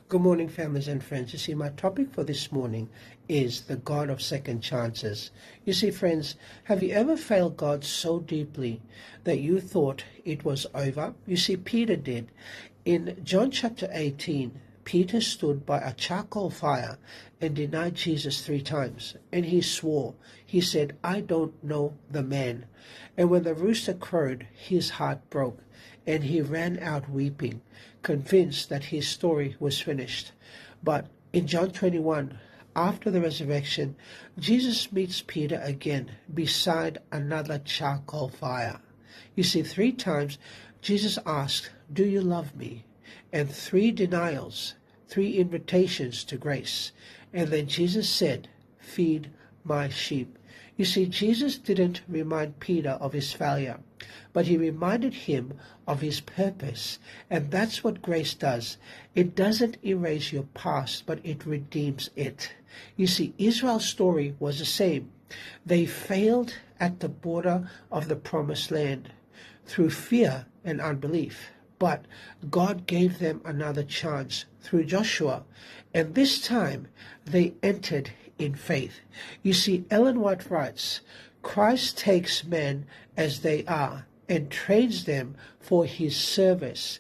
Good morning, families and friends. You see, my topic for this morning is the God of second chances. You see, friends, have you ever failed God so deeply that you thought it was over? You see, Peter did. In John chapter 18, Peter stood by a charcoal fire and denied Jesus 3 times. And he swore, he said, "I don't know the man." And when the rooster crowed, his heart broke, and he ran out weeping, convinced that his story was finished. But in John 21, after the resurrection, Jesus meets Peter again beside another charcoal fire. You see, 3 times Jesus asked, "Do you love me?" And 3 denials, 3 invitations to grace. And then Jesus said, "Feed my sheep." You see, Jesus didn't remind Peter of his failure, but he reminded him of his purpose. And that's what grace does. It doesn't erase your past, but it redeems it. You see, Israel's story was the same. They failed at the border of the promised land through fear and unbelief. But God gave them another chance through Joshua, and this time they entered in faith. You see, Ellen White writes, "Christ takes men as they are and trains them for his service,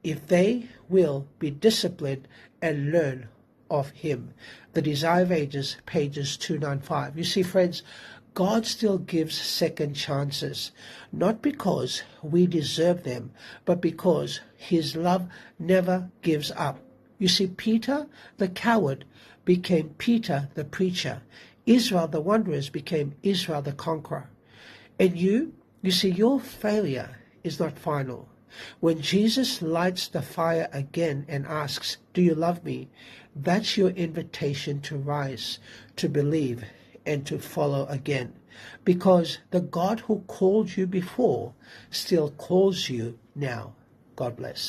if they will be disciplined and learn of him." The Desire of Ages, pages 295. You see, friends, God still gives second chances, not because we deserve them, but because his love never gives up. You see, Peter the coward became Peter the preacher. Israel the wanderers became Israel the conqueror. And you see, your failure is not final. When Jesus lights the fire again and asks, "Do you love me?" that's your invitation to rise, to believe, and to follow again. Because the God who called you before still calls you now. God bless.